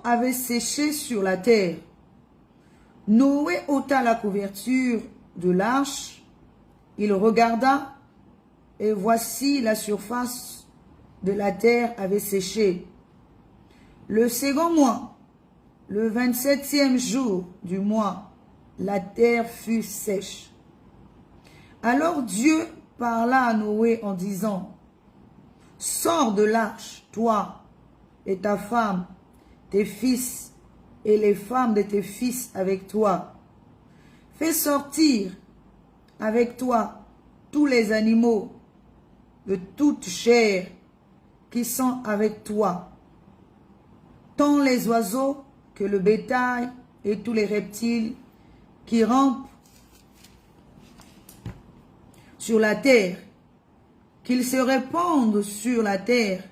avait séché sur la terre. Noé ôta la couverture de l'arche. Il regarda, et voici la surface de la terre avait séché. Le second mois, le 27e jour du mois, la terre fut sèche. Alors Dieu parla à Noé en disant, « Sors de l'arche, toi et ta femme, tes fils et les femmes de tes fils avec toi. Fais sortir avec toi tous les animaux de toute chair qui sont avec toi, tant les oiseaux que le bétail et tous les reptiles qui rampent sur la terre, qu'ils se répandent sur la terre,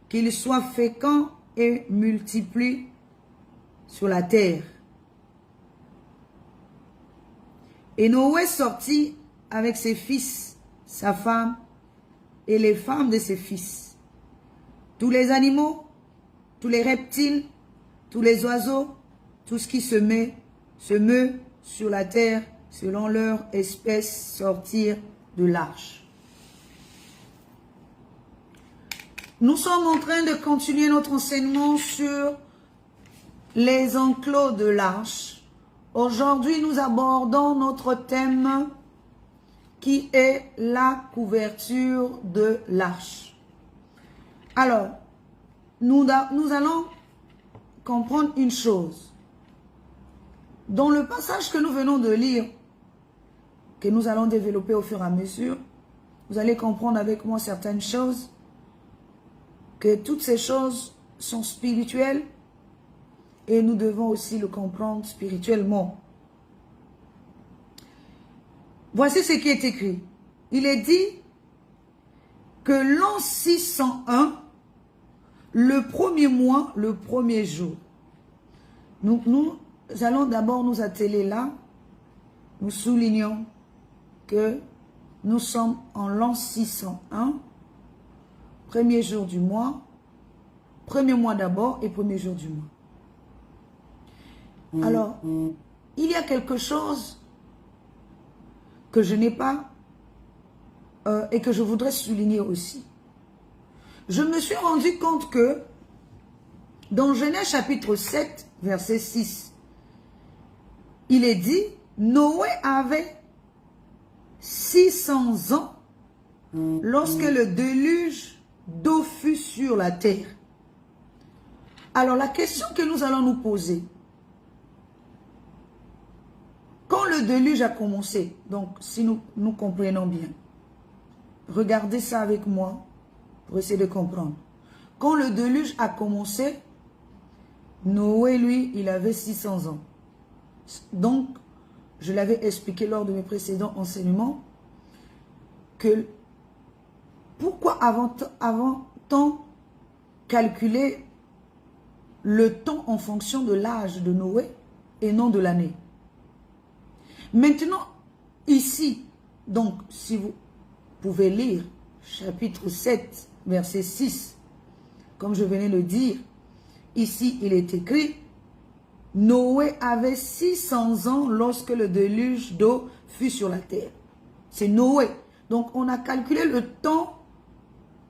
qu'ils soient féconds et multiplient sur la terre. » Et Noé sortit avec ses fils, sa femme et les femmes de ses fils. Tous les animaux, tous les reptiles, tous les oiseaux, tout ce qui se meut sur la terre selon leur espèce sortirent de l'arche. Nous sommes en train de continuer notre enseignement sur les enclos de l'arche. Aujourd'hui, nous abordons notre thème qui est la couverture de l'arche. Alors, nous allons comprendre une chose. Dans le passage que nous venons de lire, que nous allons développer au fur et à mesure, vous allez comprendre avec moi certaines choses, que toutes ces choses sont spirituelles et nous devons aussi le comprendre spirituellement. Voici ce qui est écrit. Il est dit que l'an 601, le premier mois, le premier jour. Nous allons d'abord nous atteler là. Nous soulignons que nous sommes en l'an 601, premier jour du mois, premier mois d'abord et premier jour du mois. Alors, il y a quelque chose que je n'ai pas et que je voudrais souligner aussi. Je me suis rendu compte que dans Genèse chapitre 7, verset 6, il est dit, Noé avait 600 ans lorsque le déluge d'eau fut sur la terre. Alors la question que nous allons nous poser, quand le déluge a commencé, donc si nous comprenons bien, regardez ça avec moi pour essayer de comprendre. Quand le déluge a commencé, Noé, lui, il avait 600 ans. Donc, je l'avais expliqué lors de mes précédents enseignements, que pourquoi avant-on calculer le temps en fonction de l'âge de Noé et non de l'année? Maintenant, ici, donc, si vous pouvez lire chapitre 7, verset 6, comme je venais de le dire, ici, il est écrit, Noé avait 600 ans lorsque le déluge d'eau fut sur la terre. C'est Noé. Donc, on a calculé le temps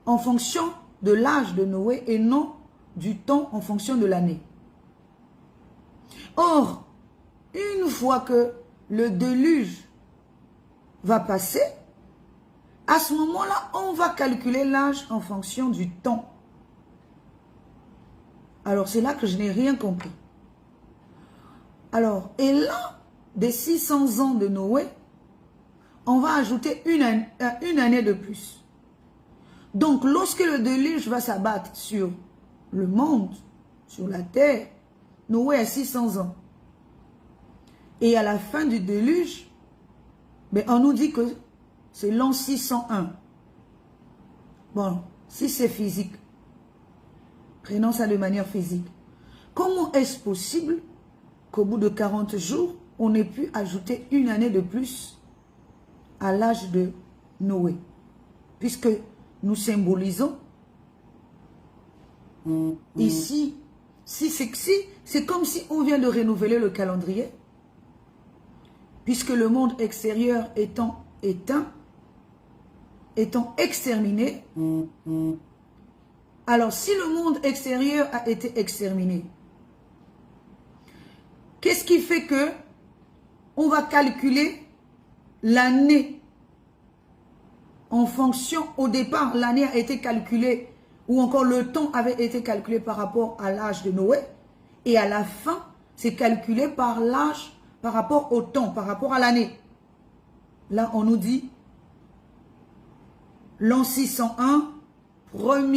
en fonction de l'âge de Noé et non du temps en fonction de l'année. Or, une fois que le déluge va passer, à ce moment-là, on va calculer l'âge en fonction du temps. Alors, c'est là que je n'ai rien compris. Alors, et là, des 600 ans de Noé, on va ajouter une année de plus. Donc, lorsque le déluge va s'abattre sur le monde, sur la terre, Noé a 600 ans. Et à la fin du déluge, ben, on nous dit que c'est l'an 601. Bon, si c'est physique, prenons ça de manière physique. Comment est-ce possible qu'au bout de 40 jours, on ait pu ajouter une année de plus à l'âge de Noé? Puisque nous symbolisons ici c'est comme si on vient de renouveler le calendrier. Puisque le monde extérieur étant éteint, étant exterminé, alors si le monde extérieur a été exterminé, qu'est-ce qui fait que on va calculer l'année en fonction, au départ, l'année a été calculée, ou encore le temps avait été calculé par rapport à l'âge de Noé, et à la fin, c'est calculé par l'âge, par rapport au temps, par rapport à l'année. Là, on nous dit l'an 601, premier